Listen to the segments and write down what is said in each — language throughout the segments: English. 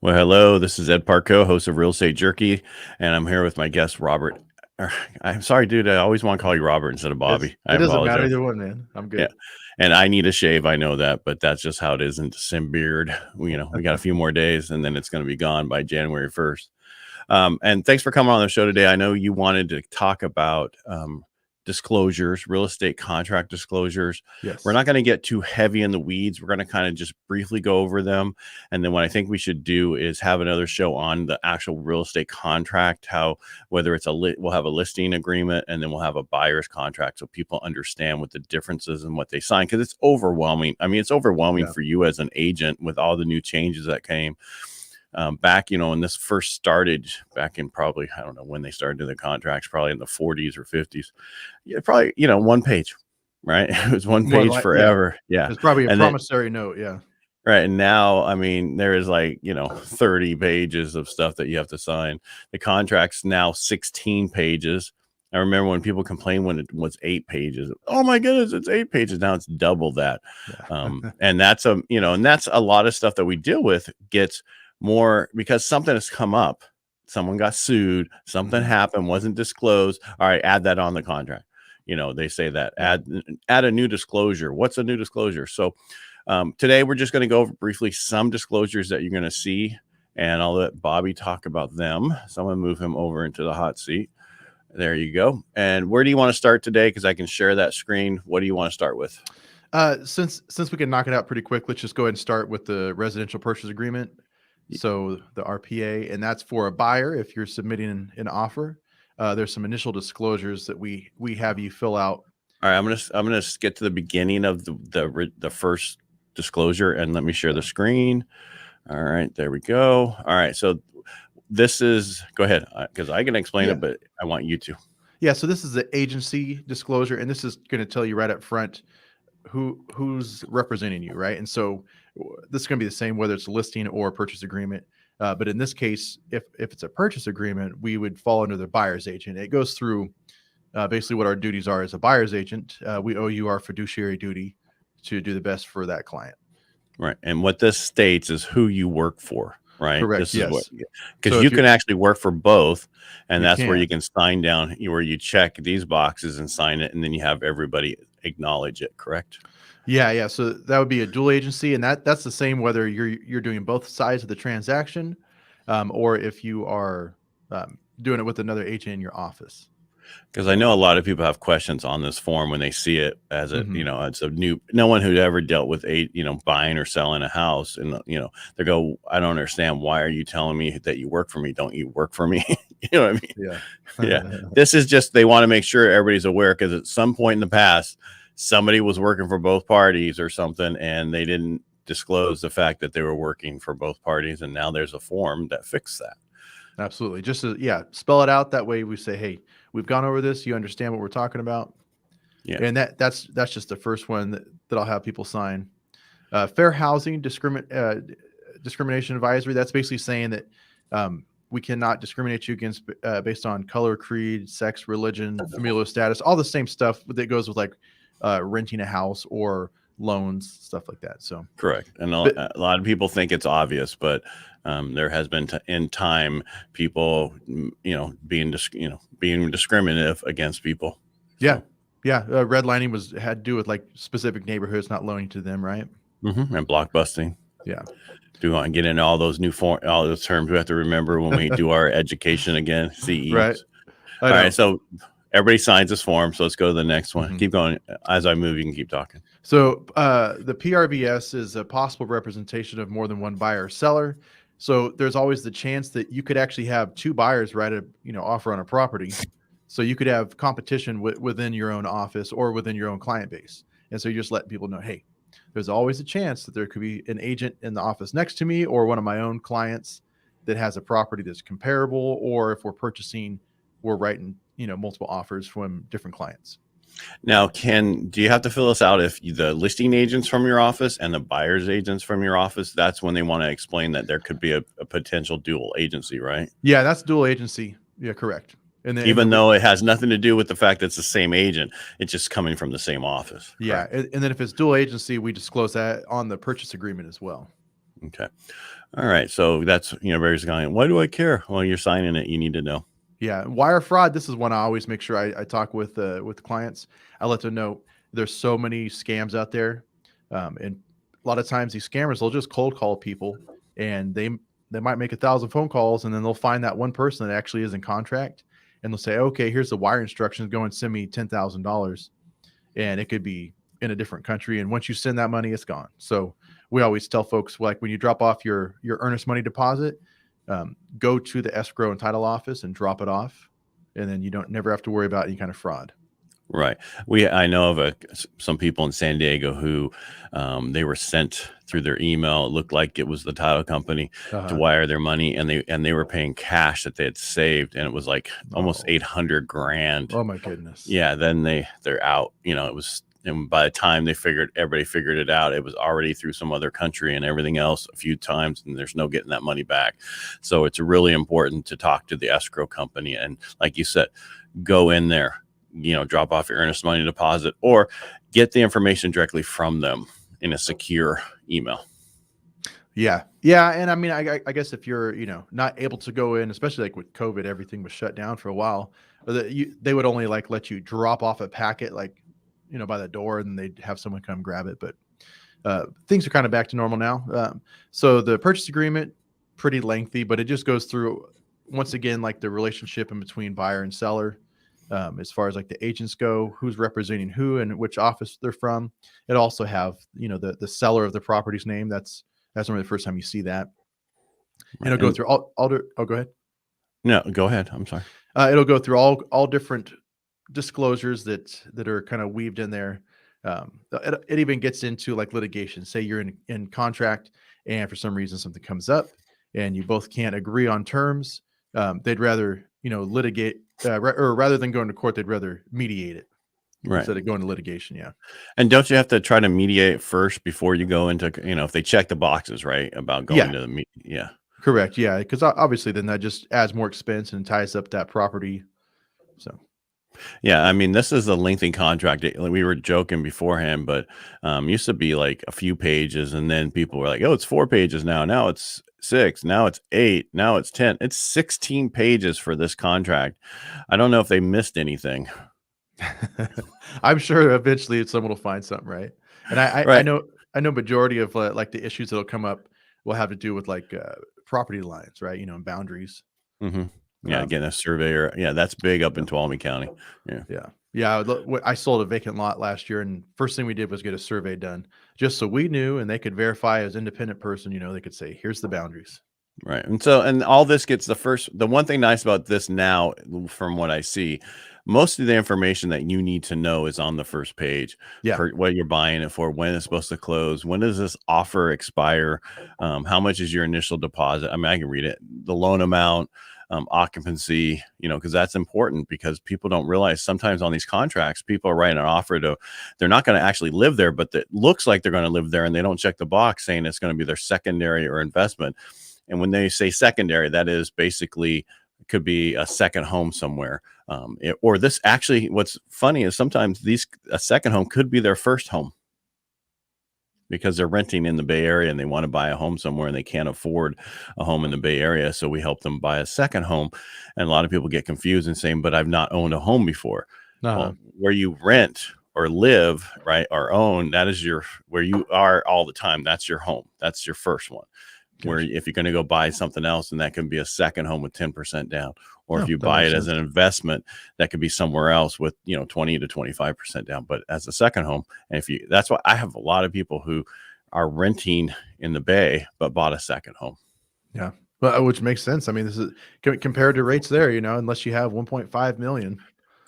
Well, hello, this is Ed Parcaut, host of Real Estate Jerky, and I'm here with my guest, Robert. I'm sorry, dude. I always want to call you Robert instead of Bobby. I It doesn't matter apologize. either one, man. I'm Yeah. good. And I need a shave. I know that, but that's just how it is in December beard. We got a few more days and then it's going to be gone by January 1st. And thanks for coming on the show today. I know you wanted to talk about disclosures, real estate contract disclosures. Yes. We're not going to get too heavy in the weeds. We're going to kind of just briefly go over them. And then what I think we should do is have another show on the actual real estate contract, whether it's we'll have a listing agreement and then we'll have a buyer's contract so people understand what the differences and what they sign, because it's overwhelming. I mean, it's overwhelming for you as an agent with all the new changes that came. Back, when this first started back in probably, I don't know when they started the contracts, probably in the 40s or 50s. Yeah, probably, one page, right? It was one page forever. Yeah. It's probably a promissory note. Yeah. Right. And now, I mean, there is 30 pages of stuff that you have to sign. The contract's now 16 pages. I remember when people complained when it was 8 pages. Oh my goodness, it's 8 pages. Now it's double that. Yeah. And that's and that's a lot of stuff that we deal with gets more because something has come up. Someone got sued, something happened, wasn't disclosed. All right, add that on the contract. They say that add a new disclosure. What's a new disclosure? So today we're just going to go over briefly some disclosures that you're going to see, and I'll let Bobby talk about them. So I'm going to move him over into the hot seat. There you go. And where do you want to start today? Because I can share that screen. What do you want to start with? Since we can knock it out pretty quick, let's just go ahead and start with the residential purchase agreement. So the RPA, and that's for a buyer. If you're submitting an offer, there's some initial disclosures that we have you fill out. All right, I'm gonna get to the beginning of the first disclosure, and let me share the screen. All right, there we go. All right, so this is, go ahead, because I can explain it, but I want you to. Yeah, so this is the agency disclosure, and this is going to tell you right up front who's representing you, right? And so this is going to be the same whether it's a listing or a purchase agreement. But in this case, if it's a purchase agreement, we would fall under the buyer's agent. It goes through basically what our duties are as a buyer's agent. We owe you our fiduciary duty to do the best for that client. Right. And what this states is who you work for, right? Correct. This yes. is because you can actually work for both, and that's where you can sign down, where you check these boxes and sign it, and then you have everybody acknowledge it. Correct? Yeah. So that would be a dual agency, and that's the same whether you're doing both sides of the transaction, or if you are doing it with another agent in your office. Because I know a lot of people have questions on this form when they see it as a, it's a new, no one who'd ever dealt with buying or selling a house. And, they go, I don't understand. Why are you telling me that you work for me? Don't you work for me? You know what I mean? Yeah. This is just, they want to make sure everybody's aware, because at some point in the past, somebody was working for both parties or something, and they didn't disclose the fact that they were working for both parties. And now there's a form that fixed that. Absolutely. Just spell it out. That way we say, hey, we've gone over this. You understand what we're talking about. Yeah. And that's just the first one that I'll have people sign. Fair housing discrimination advisory. That's basically saying that we cannot discriminate you against based on color, creed, sex, religion, familial status, all the same stuff that goes with like renting a house or loans, stuff like that. So correct. And a lot of people think it's obvious, but there has been in time people, being discriminative against people. So. Yeah. Redlining had to do with like specific neighborhoods not loaning to them, right? And block busting. Yeah. Do you want to get into all those all those terms we have to remember when we do our education again? CEs. Right. All right. So everybody signs this form. So let's go to the next one. Keep going. As I move, you can keep talking. So the PRVS is a possible representation of more than one buyer or seller. So there's always the chance that you could actually have two buyers write a offer on a property. So you could have competition within your own office or within your own client base. And so you just let people know, hey, there's always a chance that there could be an agent in the office next to me or one of my own clients that has a property that's comparable, or if we're purchasing, we're writing, multiple offers from different clients. Now, do you have to fill this out if the listing agents from your office and the buyer's agents from your office, that's when they want to explain that there could be a potential dual agency, right? Yeah, that's dual agency. Yeah, correct. And then, even though it has nothing to do with the fact that it's the same agent, it's just coming from the same office. Yeah. And then if it's dual agency, we disclose that on the purchase agreement as well. Okay. All right. So that's, various going, why do I care? Well, you're signing it. You need to know. Yeah, wire fraud. This is one I always make sure I talk with clients. I let them know there's so many scams out there, and a lot of times these scammers they'll just cold call people, and they might make 1,000 phone calls, and then they'll find that one person that actually is in contract, and they'll say, okay, here's the wire instructions. Go and send me $10,000, and it could be in a different country. And once you send that money, it's gone. So we always tell folks like when you drop off your earnest money deposit. Go to the escrow and title office and drop it off, and then you don't never have to worry about any kind of fraud. Right. I know of some people in San Diego who they were sent through their email. It looked like it was the title company to wire their money, and they were paying cash that they had saved, and it was like almost 800 grand. Oh my goodness. Yeah. Then they're out. It was. And by the time everybody figured it out, it was already through some other country and everything else a few times, and there's no getting that money back. So it's really important to talk to the escrow company. And like you said, go in there, drop off your earnest money deposit or get the information directly from them in a secure email. Yeah. Yeah. And I mean, I guess if you're, not able to go in, especially like with COVID, everything was shut down for a while, they would only like let you drop off a packet, like, by the door, and they'd have someone come grab it. But things are kind of back to normal now. So the purchase agreement, pretty lengthy, but it just goes through, once again, like the relationship in between buyer and seller, as far as like the agents go, who's representing who and which office they're from. It also have, the seller of the property's name. That's normally the first time you see that. And it'll go through all oh, go ahead. No, go ahead. I'm sorry. It'll go through all different disclosures that are kind of weaved in there. It even gets into like litigation. Say you're in contract, and for some reason something comes up, and you both can't agree on terms. They'd rather litigate, or rather than going to court, they'd rather mediate it instead of going to litigation. Yeah. And don't you have to try to mediate first before you go into if they check the boxes right about going to the yeah. Correct. Yeah, because obviously then that just adds more expense and ties up that property. So. Yeah, I mean, this is a lengthy contract. We were joking beforehand, but used to be like a few pages, and then people were like, "Oh, it's 4 pages now. Now it's 6. Now it's 8. Now it's 10. It's 16 pages for this contract." I don't know if they missed anything. I'm sure eventually someone will find something, right? And I know majority of like the issues that'll come up will have to do with like property lines, right? And boundaries. Mm-hmm. Yeah, again, a surveyor. Yeah, that's big up in Tuolumne County. Yeah. I sold a vacant lot last year, and first thing we did was get a survey done, just so we knew, and they could verify as independent person. They could say, "Here's the boundaries." Right, and all this gets the one thing nice about this now, from what I see, most of the information that you need to know is on the first page. Yeah, for what you're buying it for, when it's supposed to close, when does this offer expire, how much is your initial deposit? I mean, I can read it, the loan amount. Occupancy, because that's important, because people don't realize sometimes on these contracts, people are writing an offer they're not going to actually live there, but it looks like they're going to live there, and they don't check the box saying it's going to be their secondary or investment. And when they say secondary, that is basically could be a second home somewhere. Or this actually, what's funny is sometimes a second home could be their first home, because they're renting in the Bay Area and they want to buy a home somewhere and they can't afford a home in the Bay Area. So we help them buy a second home. And a lot of people get confused and saying, but I've not owned a home before. Well, where you rent or live, right, or own, that is where you are all the time. That's your home. That's your first one. Gotcha. Where if you're going to go buy something else, and that can be a second home with 10% down. Or if you buy it as an investment, that could be somewhere else with 20 to 25% down. But as a second home, and that's why I have a lot of people who are renting in the Bay but bought a second home. Yeah, well, which makes sense. I mean, this is compared to rates there, unless you have 1.5 million.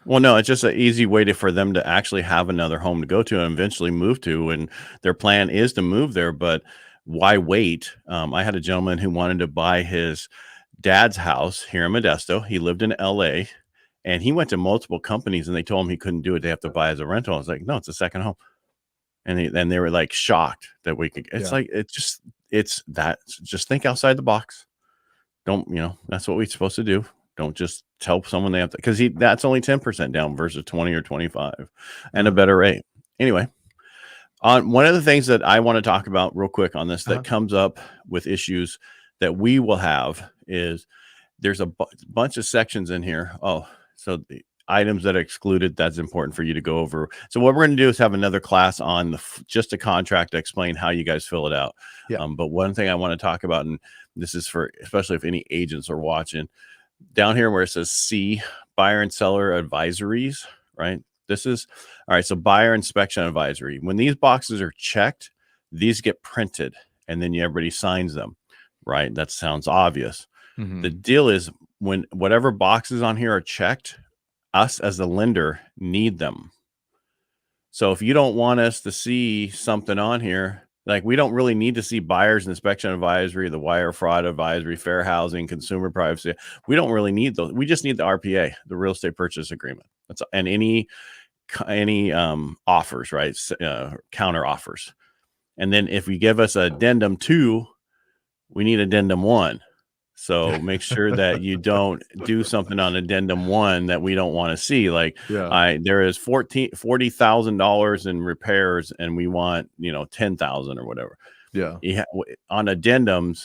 Well, no, it's just an easy way for them to actually have another home to go to and eventually move to. And their plan is to move there, but why wait? I had a gentleman who wanted to buy his dad's house here in Modesto. He lived in LA, and he went to multiple companies, and they told him he couldn't do it. They have to buy as a rental. I was like, no, it's a second home. And they were like shocked that we could. It's like, just think outside the box. Don't, that's what we're supposed to do. Don't just tell someone they have to, because that's only 10% down versus 20 or 25 and a better rate. Anyway, On one of the things that I want to talk about real quick on this that comes up with issues that we will have is there's a bunch of sections in here. Oh, so the items that are excluded, that's important for you to go over. So what we're going to do is have another class on just a contract to explain how you guys fill it out. Yeah. But one thing I want to talk about, and this is for especially if any agents are watching, down here where it says C, buyer and seller advisories, right? This is all right. So buyer inspection advisory. When these boxes are checked, these get printed and then everybody signs them, right? That sounds obvious. The deal is when whatever boxes on here are checked, us as the lender need them. So if you don't want us to see something on here, like we don't really need to see buyer's inspection advisory, the wire fraud advisory, fair housing, consumer privacy. We don't really need those. We just need the RPA, the real estate purchase agreement. That's and any offers, right? Counter offers. And then if we give us addendum 2, we need addendum 1. So make sure that you don't do something on addendum 1 that we don't want to see. Like there is $40,000 in repairs and we want, $10,000 or whatever. Yeah. On addendums,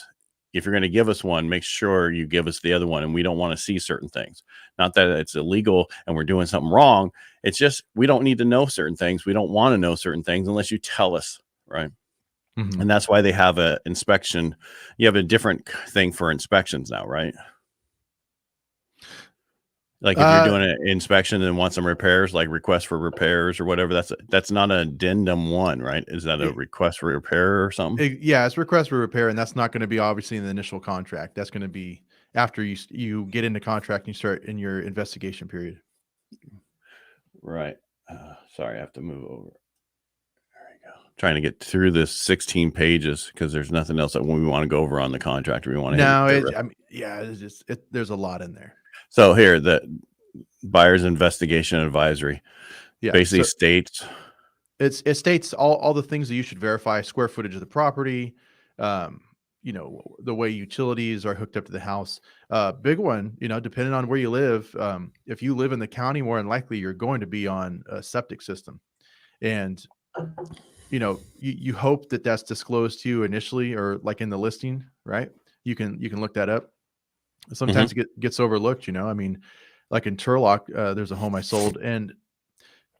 if you're going to give us one, make sure you give us the other one. And we don't want to see certain things. Not that it's illegal and we're doing something wrong. It's just, we don't need to know certain things. We don't want to know certain things unless you tell us, right? And that's why they have an inspection. You have a different thing for inspections now, right? Like if you're doing an inspection and want some repairs, like request for repairs or whatever, that's not an addendum 1, right? Is that a request for repair or something? Yeah, it's request for repair, and that's not going to be obviously in the initial contract. That's going to be after you get into contract and you start in your investigation period. Right. Sorry, I have to move over. Trying to get through this 16 pages because there's nothing else that we want to go over on the contract. We want to there's a lot in there. So here, the buyer's investigation advisory basically states it states all the things that you should verify: square footage of the property, the way utilities are hooked up to the house. Big one, depending on where you live. If you live in the county, more than likely you're going to be on a septic system, and you hope that that's disclosed to you initially or like in the listing, right? You can look that up. Sometimes it gets overlooked, I mean, like in Turlock, there's a home I sold and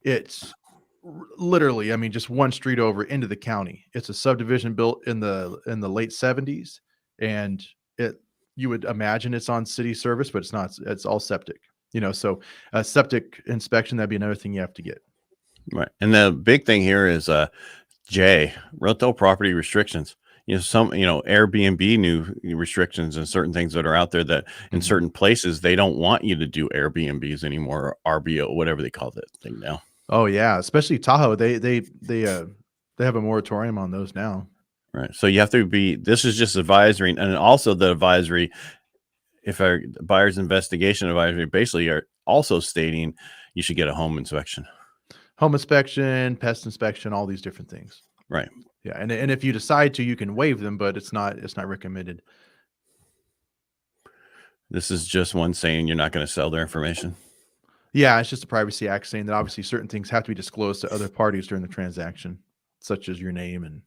it's literally, I mean, just one street over into the county. It's a subdivision built in the late 70s. And you would imagine it's on city service, but it's not. It's all septic, so a septic inspection, that'd be another thing you have to get. Right. And the big thing here is J, rental property restrictions. Some Airbnb new restrictions and certain things that are out there that in certain places they don't want you to do Airbnbs anymore, or RBO, whatever they call that thing now. Oh yeah, especially Tahoe. They have a moratorium on those now. Right. So you have to be. This is just advisory, and also the advisory. If our buyer's investigation advisory basically are also stating you should get a home inspection. Home inspection, pest inspection, all these different things. Right. Yeah. And if you decide to, you can waive them, but it's not recommended. This is just one saying you're not going to sell their information. Yeah. It's just a Privacy Act saying that obviously certain things have to be disclosed to other parties during the transaction, such as your name and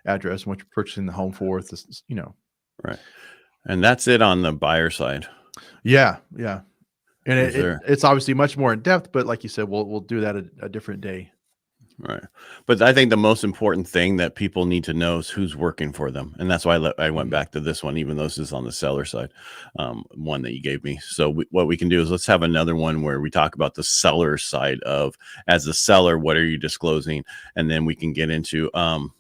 address and what you're purchasing the home for. Right. And that's it on the buyer side. Yeah. Yeah. And it's obviously much more in depth, but like you said, we'll do that a different day. Right. But I think the most important thing that people need to know is who's working for them. And that's why I went back to this one, even though this is on the seller side, one that you gave me. So what we can do is let's have another one where we talk about the seller side of, as the seller, what are you disclosing? And then we can get into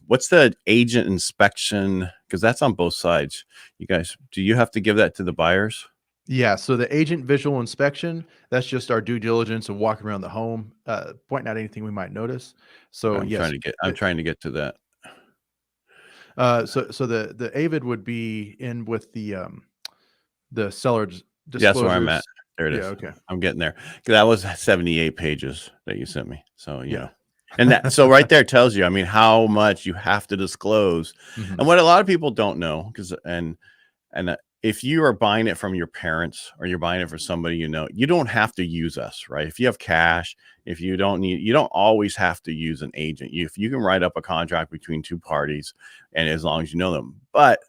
what's the agent inspection? Because that's on both sides. You guys, do you have to give that to the buyers? Yeah, so the agent visual inspection, that's just our due diligence of walking around the home, pointing out anything we might notice. So I'm trying to get to that. So the AVID would be in with the seller's disclosures. That's where I'm at. There it is. Yeah, okay. I'm getting there. That was 78 pages that you sent me. So and that so right there tells you, I mean, how much you have to disclose. And what a lot of people don't know, if you are buying it from your parents or you're buying it for somebody, you don't have to use us, right? If you have cash, if you don't always have to use an agent. If you can write up a contract between two parties, and as long as you know them. But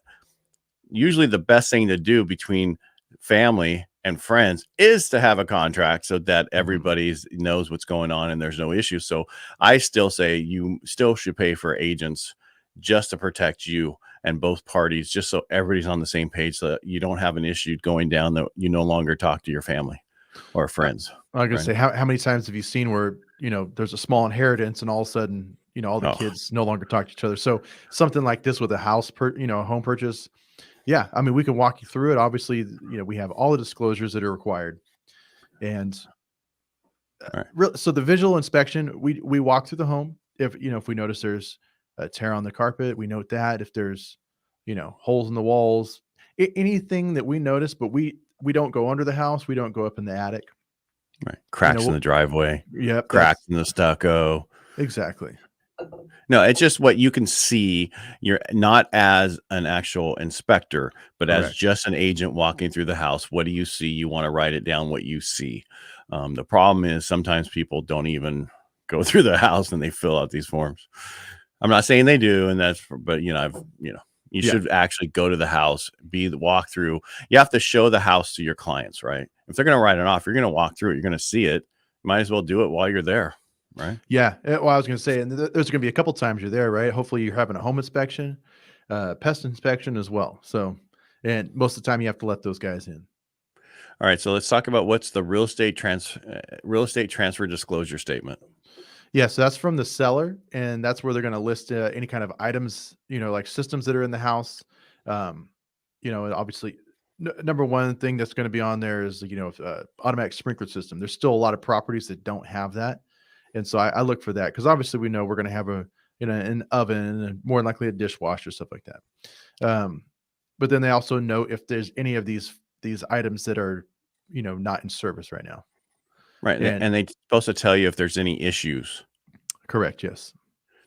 usually the best thing to do between family and friends is to have a contract so that everybody knows what's going on and there's no issue. So I still say you still should pay for agents just to protect you and both parties, just so everybody's on the same page, so that you don't have an issue going down that you no longer talk to your family or friends. I was going to say, how many times have you seen where, there's a small inheritance and all of a sudden, all the kids no longer talk to each other. So something like this with a a home purchase. Yeah. I mean, we can walk you through it. Obviously, we have all the disclosures that are required. And so the visual inspection, we walk through the home. If we notice there's a tear on the carpet, we note that. If there's, holes in the walls, anything that we notice, but we don't go under the house. We don't go up in the attic. Right. Cracks in the driveway. Yep. Cracks in the stucco. Exactly. No, it's just what you can see. You're not as an actual inspector, but as just an agent walking through the house. What do you see? You want to write it down what you see. The problem is sometimes people don't even go through the house and they fill out these forms. I'm not saying they do, but you should actually go to the house, be the walkthrough. You have to show the house to your clients, right? If they're going to write it off, you're going to walk through it. You're going to see it. You might as well do it while you're there, right? Yeah. Well, I was going to say, and there's going to be a couple times you're there, right? Hopefully you're having a home inspection, pest inspection as well. So, and most of the time you have to let those guys in. All right. So let's talk about what's the real estate transfer disclosure statement. Yeah, so that's from the seller, and that's where they're going to list any kind of items, like systems that are in the house. Obviously, number one thing that's going to be on there is, automatic sprinkler system. There's still a lot of properties that don't have that, and so I look for that because obviously we know we're going to have an oven and more than likely a dishwasher, stuff like that. But then they also note if there's any of these items that are, not in service right now. Right. And they're supposed to tell you if there's any issues. Correct. Yes.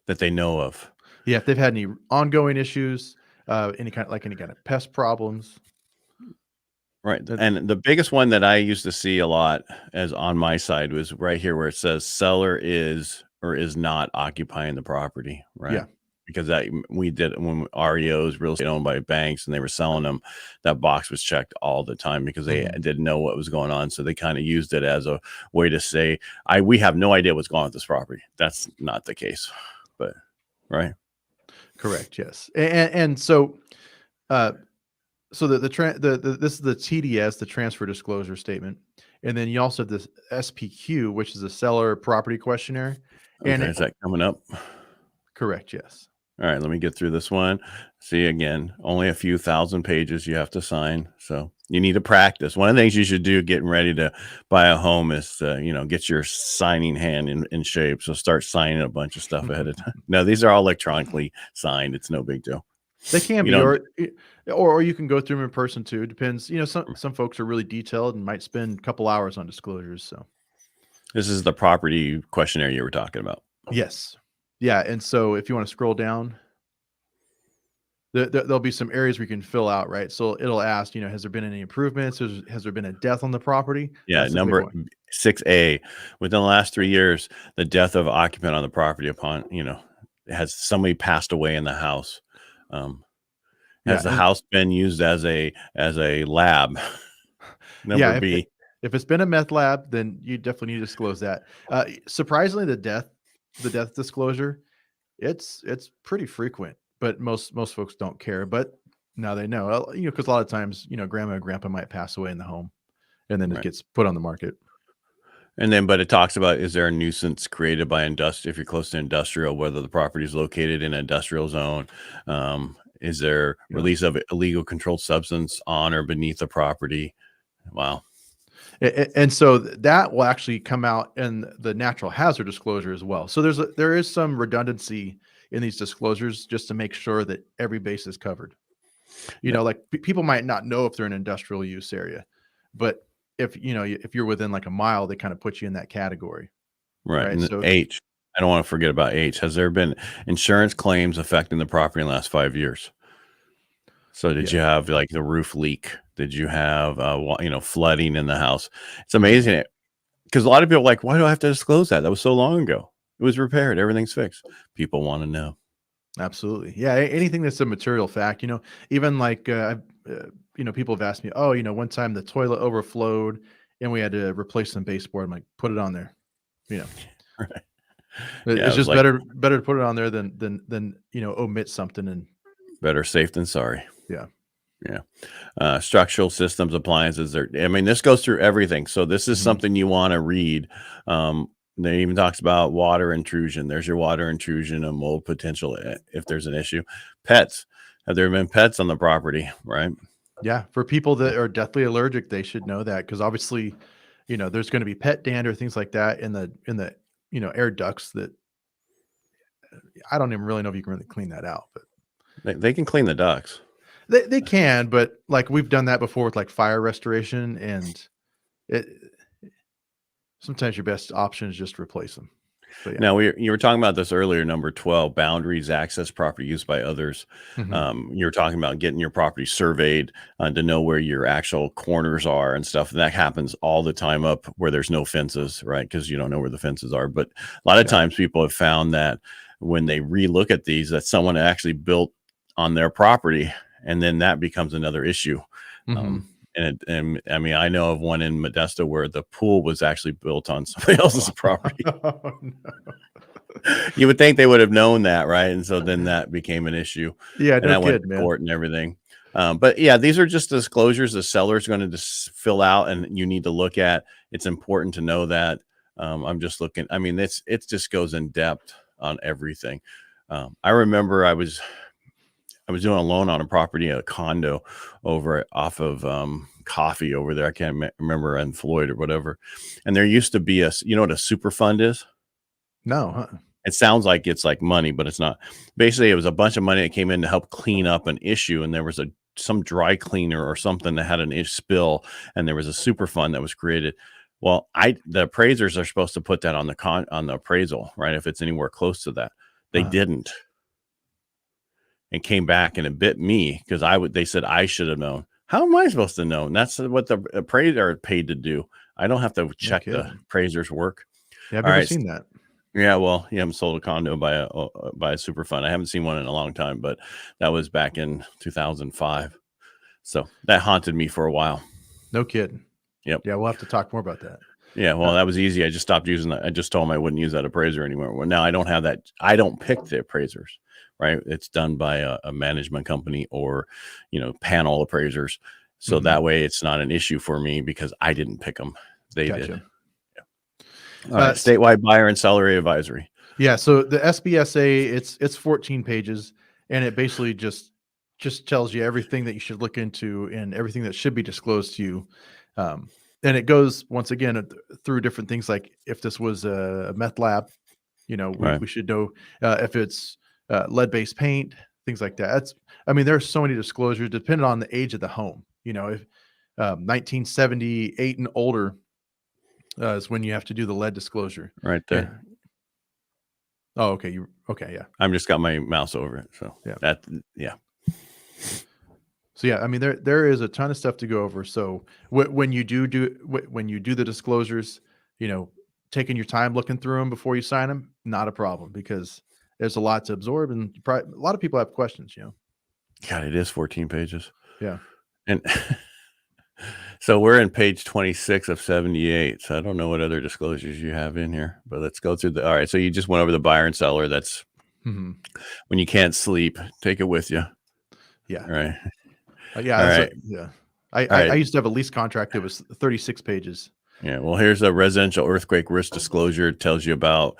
That they know of. Yeah. If they've had any ongoing issues, any kind of pest problems. Right. And the biggest one that I used to see a lot as on my side was right here where it says seller is or is not occupying the property. Right. Yeah. Because we did when REOs, real estate owned by banks, and they were selling them, that box was checked all the time because they didn't know what was going on. So they kind of used it as a way to say, we have no idea what's going on with this property. That's not the case, but right. Correct. Yes. And so, this is the TDS, the transfer disclosure statement. And then you also have this SPQ, which is a seller property questionnaire. Okay, and is that coming up? Correct. Yes. All right, let me get through this one. See, again, only a few thousand pages you have to sign. So you need to practice. One of the things you should do getting ready to buy a home is to, get your signing hand in shape. So start signing a bunch of stuff ahead of time. No, these are all electronically signed. It's no big deal. They can be, or you can go through them in person too. Depends. Some folks are really detailed and might spend a couple hours on disclosures. So this is the property questionnaire you were talking about. Yes. Yeah, and so if you want to scroll down, there'll be some areas where you can fill out, right? So it'll ask, has there been any improvements? Has there been a death on the property? Yeah, number 6A, within the last 3 years, the death of occupant on the property upon, has somebody passed away in the house? Has the house been used as a lab? Number B. If it's been a meth lab, then you definitely need to disclose that. Surprisingly, the death disclosure, it's pretty frequent, but most folks don't care. But now they know, because a lot of times, grandma and grandpa might pass away in the home, and then it gets put on the market. And then, but it talks about, is there a nuisance created by if you're close to industrial, whether the property is located in an industrial zone, is there release of illegal controlled substance on or beneath the property? Wow. And so that will actually come out in the natural hazard disclosure as well. So there is some redundancy in these disclosures just to make sure that every base is covered. Like people might not know if they're in an industrial use area, but if you're within like a mile, they kind of put you in that category. Right. And so H, I don't want to forget about H. Has there been insurance claims affecting the property in the last 5 years? So did you have like the roof leak? Did you have, flooding in the house? It's Mm-hmm. amazing because a lot of people are like, why do I have to disclose that? That was so long ago. It was repaired. Everything's fixed. People want to know. Absolutely. Yeah. Anything that's a material fact, even like, people have asked me, oh, one time the toilet overflowed and we had to replace some baseboard. I'm like, put it on there. Right. It's just better to put it on there than omit something. And better safe than sorry. Yeah. Yeah. Structural systems, appliances. This goes through everything. So this is something you want to read. They even talks about water intrusion. There's your water intrusion and mold potential if there's an issue. Pets. Have there been pets on the property? Right. Yeah. For people that are deathly allergic, they should know that because obviously, there's going to be pet dander, things like that in the air ducts that I don't even really know if you can really clean that out, but they can clean the ducts. They can, but like we've done that before with like fire restoration, and sometimes your best option is just replace them. Yeah. Now you were talking about this earlier, number 12, boundaries, access property used by others. You're talking about getting your property surveyed to know where your actual corners are and stuff. And that happens all the time up where there's no fences, right? Because you don't know where the fences are. But a lot of times people have found that when they relook at these, that someone actually built on their property. And then that becomes another issue. And I know of one in Modesto where the pool was actually built on somebody else's property. Oh, no. You would think they would have known that, right? And so then that became an issue. Yeah, and that went to court and everything. But yeah, these are just disclosures the seller is going to just fill out, and you need to look at. It's important to know that. I'm just looking. It just goes in depth on everything. I remember I was doing a loan on a property, a condo off of Coffee over there. I can't remember, in Floyd or whatever. And there used to be you know what a super fund is? No. Huh? It sounds like it's like money, but it's not. Basically, it was a bunch of money that came in to help clean up an issue. And there was some dry cleaner or something that had an spill, and there was a super fund that was created. Well, the appraisers are supposed to put that on the appraisal, right? If it's anywhere close to that. They didn't. And came back, and it bit me because they said I should have known. How am I supposed to know? And that's what the appraiser are paid to do. I don't have to check the appraiser's work. Yeah, I've never seen that. Yeah, well, you haven't sold a condo by a super fund. I haven't seen one in a long time, but that was back in 2005. So that haunted me for a while. No kidding. Yep. Yeah, we'll have to talk more about that. Yeah, well, that was easy. I just stopped using that. I just told them I wouldn't use that appraiser anymore. Well, now I don't have that. I don't pick the appraisers, right? It's done by a management company or, panel appraisers. So that way it's not an issue for me because I didn't pick them. They did. Yeah. All right, statewide buyer and seller advisory. Yeah, so the SBSA, it's 14 pages, and it basically just tells you everything that you should look into and everything that should be disclosed to you. And it goes, once again, through different things like if this was a meth lab, we should know if it's lead-based paint, things like that. There's so many disclosures depending on the age of the home. If 1978 and older is when you have to do the lead disclosure. Right there. Oh, okay. Yeah. I'm just got my mouse over it. So yeah. So yeah, there is a ton of stuff to go over. So when you do the disclosures, taking your time looking through them before you sign them, not a problem because there's a lot to absorb, and a lot of people have questions. God, it is 14 pages. Yeah, and so we're in page 26 of 78. So I don't know what other disclosures you have in here, but let's go through all right. So you just went over the buyer and seller. That's when you can't sleep, take it with you. Yeah. All right. Yeah. I used to have a lease contract that was 36 pages. Yeah. Well, here's a residential earthquake risk disclosure. It tells you about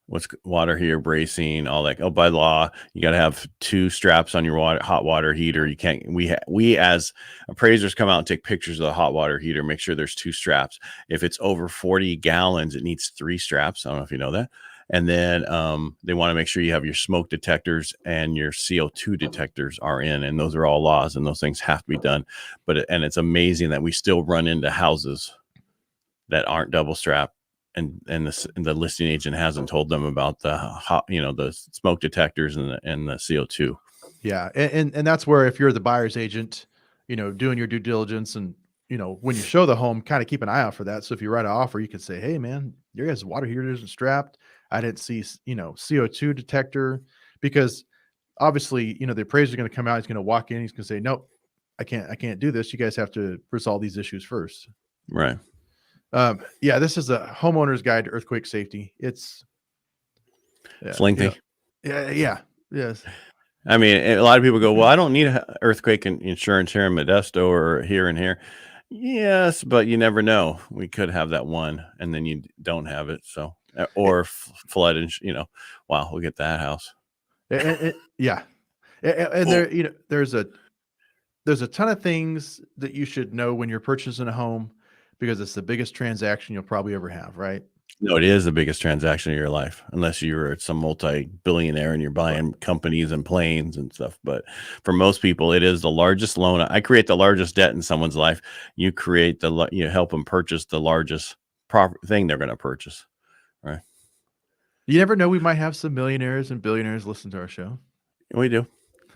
what's water heater bracing, all that. Oh, by law, you got to have 2 straps on your hot water heater. You can't, we as appraisers come out and take pictures of the hot water heater, make sure there's 2 straps. If it's over 40 gallons, it needs 3 straps. I don't know if you know that. And then they want to make sure you have your smoke detectors and your CO2 detectors are in, and those are all laws, and those things have to be done. And it's amazing that we still run into houses that aren't double strapped, and the listing agent hasn't told them about the the smoke detectors and the CO2. Yeah. And that's where, if you're the buyer's agent, doing your due diligence, and, when you show the home, kind of keep an eye out for that. So if you write an offer, you can say, hey man, your guys' water heater isn't strapped. I didn't see, CO2 detector, because obviously, the appraiser is going to come out. He's going to walk in. He's going to say, nope, I can't do this. You guys have to resolve these issues first. Right. Yeah, this is a homeowner's guide to earthquake safety. It's lengthy. Yes. I mean, a lot of people go, well, I don't need earthquake insurance here in Modesto or here and here. Yes, but you never know. We could have that one, and then you don't have it. So, or flood, and wow, we'll get that house. Yeah, and there, there's a ton of things that you should know when you're purchasing a home, because it's the biggest transaction you'll probably ever have, right? No, it is the biggest transaction of your life, unless you're some multi-billionaire and you're buying companies and planes and stuff. But for most people, it is the largest loan. I create the largest debt in someone's life. You create you help them purchase the largest thing they're going to purchase, right? You never know. We might have some millionaires and billionaires listen to our show. We do.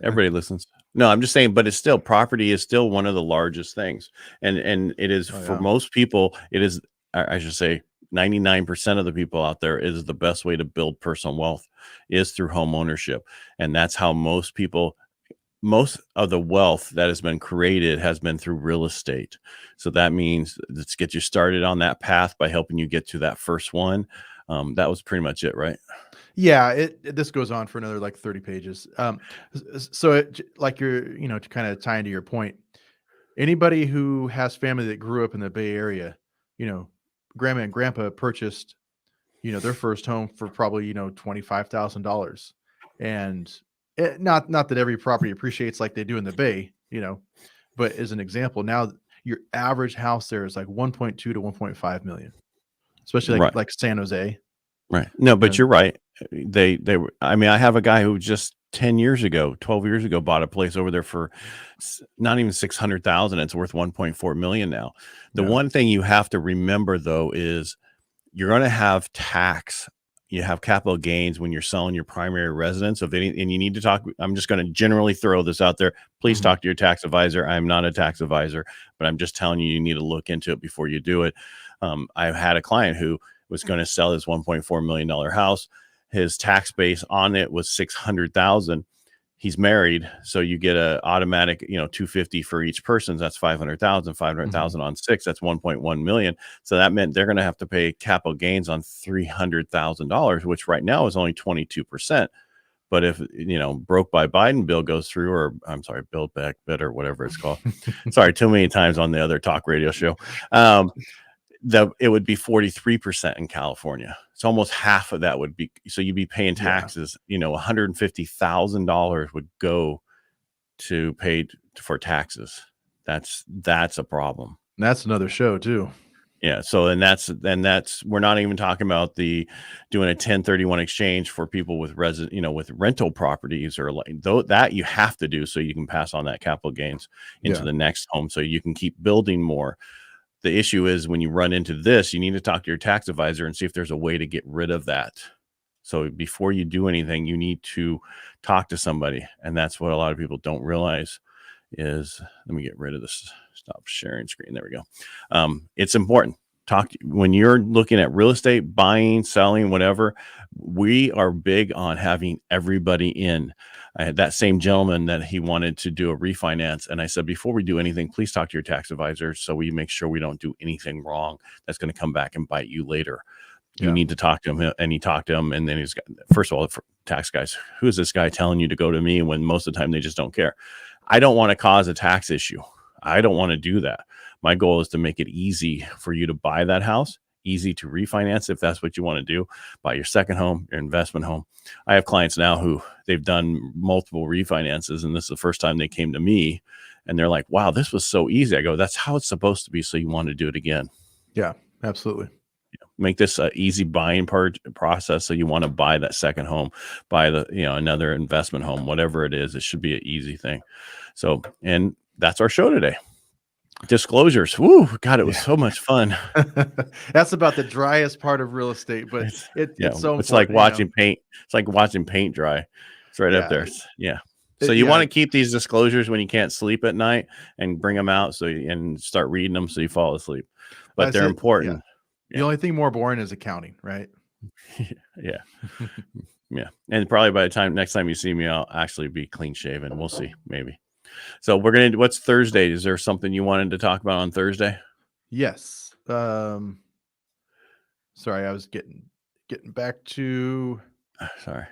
Everybody listens. No, I'm just saying, but it's still, property is still one of the largest things. And it is for most people, it is, I should say, 99% of the people out there, is the best way to build personal wealth is through home ownership. And that's how most of the wealth that has been created has been through real estate. So that means, let's get you started on that path by helping you get to that first one. That was pretty much it, right? Yeah, this goes on for another like 30 pages. So like you're, to kind of tie into your point, anybody who has family that grew up in the Bay Area, grandma and grandpa purchased, their first home for probably, $25,000. And not that every property appreciates like they do in the Bay, but as an example, now your average house there is like 1.2 to 1.5 million, especially like San Jose. Right. No, but you're right. I mean, I have a guy who just 12 years ago, bought a place over there for not even 600,000. It's worth 1.4 million now. The one thing you have to remember though, is you're going to have tax. You have capital gains when you're selling your primary residence and you need to talk. I'm just going to generally throw this out there. Please talk to your tax advisor. I'm not a tax advisor, but I'm just telling you, you need to look into it before you do it. I've had a client who was going to sell his $1.4 million house. His tax base on it was 600,000. He's married, so you get a automatic, 250 for each person. That's 500,000 on 6. That's 1.1 million. So that meant they're going to have to pay capital gains on $300,000, which right now is only 22%. But if, broke by Biden bill goes through, or I'm sorry, Build Back Better, whatever it's called. Sorry, too many times on the other talk radio show. It would be 43% in California. So almost half of that would be, so you'd be paying taxes, $150,000 would go to pay for taxes. That's a problem. That's another show too. Yeah. So, and that's, we're not even talking about doing a 1031 exchange for people with with rental properties, or that you have to do so you can pass on that capital gains into the next home, so you can keep building more. The issue is, when you run into this, you need to talk to your tax advisor and see if there's a way to get rid of that. So before you do anything, you need to talk to somebody. And that's what a lot of people don't realize is, let me get rid of this. Stop sharing screen. There we go. It's important. When you're looking at real estate, buying, selling, whatever, we are big on having everybody in. I had that same gentleman that he wanted to do a refinance. And I said, before we do anything, please talk to your tax advisor, so we make sure we don't do anything wrong that's going to come back and bite you later. You need to talk to him. And he talked to him. And then first of all, for tax guys, who is this guy telling you to go to me, when most of the time they just don't care? I don't want to cause a tax issue. I don't want to do that. My goal is to make it easy for you to buy that house, easy to refinance if that's what you want to do, buy your second home, your investment home. I have clients now who they've done multiple refinances, and this is the first time they came to me, and they're like, wow, this was so easy. I go, that's how it's supposed to be. So you want to do it again. Yeah, absolutely. Make this an easy buying process. So you want to buy that second home, buy another investment home, whatever it is, it should be an easy thing. So, and that's our show today. Disclosures. Woo, God, it was so much fun. That's about the driest part of real estate, but it's so it's like watching paint. It's like watching paint dry. It's right up there. Yeah. So you want to keep these disclosures when you can't sleep at night and bring them out and start reading them so you fall asleep. But they're important. The only thing more boring is accounting, right? Yeah. Yeah. And probably by the time next time you see me, I'll actually be clean shaven. We'll see, maybe. So we're going to, what's Thursday? Is there something you wanted to talk about on Thursday? Yes. Sorry, I was getting back to. Sorry.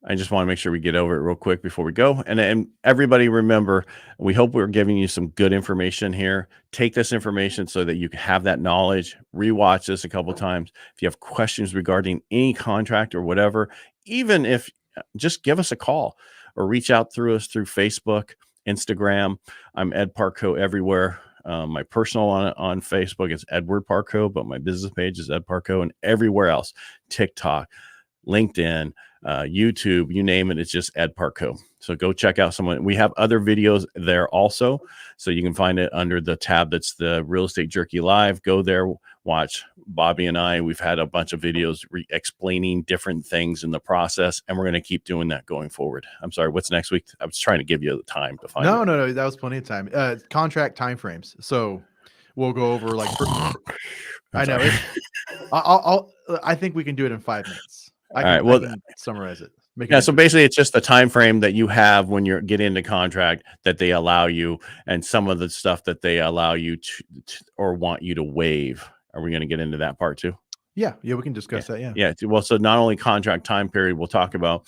I just want to make sure we get over it real quick before we go. And everybody remember, we hope we're giving you some good information here. Take this information so that you can have that knowledge. Rewatch this a couple of times. If you have questions regarding any contract or whatever, even if just give us a call or reach out through us through Facebook, Instagram. I'm Ed Parcaut everywhere. My personal on Facebook is Edward Parcaut, but my business page is Ed Parcaut, and everywhere else, TikTok, LinkedIn, YouTube, you name it, it's just Ed Parcaut. So go check out someone. We have other videos there also. So you can find it under the tab that's the Real Estate Jerky Live. Go there, watch Bobby and I. We've had a bunch of videos explaining different things in the process, and we're going to keep doing that going forward. I'm sorry, what's next week? I was trying to give you the time to find it. No, that was plenty of time. Contract timeframes. So we'll go over like I know. I think we can do it in 5 minutes. I can summarize it. So basically it's just the time frame that you have when you get into contract that they allow you, and some of the stuff that they allow you to or want you to waive. Are we going to get into that part too? Yeah, we can discuss that. Yeah. Well, so not only contract time period, we'll talk about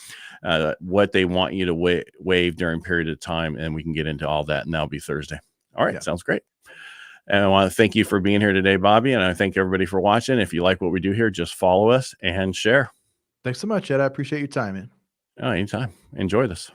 what they want you to waive during period of time, and we can get into all that, and that'll be Thursday. All right. Sounds great. And I want to thank you for being here today, Bobby, and I thank everybody for watching. If you like what we do here, just follow us and share. Thanks so much, Ed. I appreciate your time, man. Oh, anytime. Enjoy this.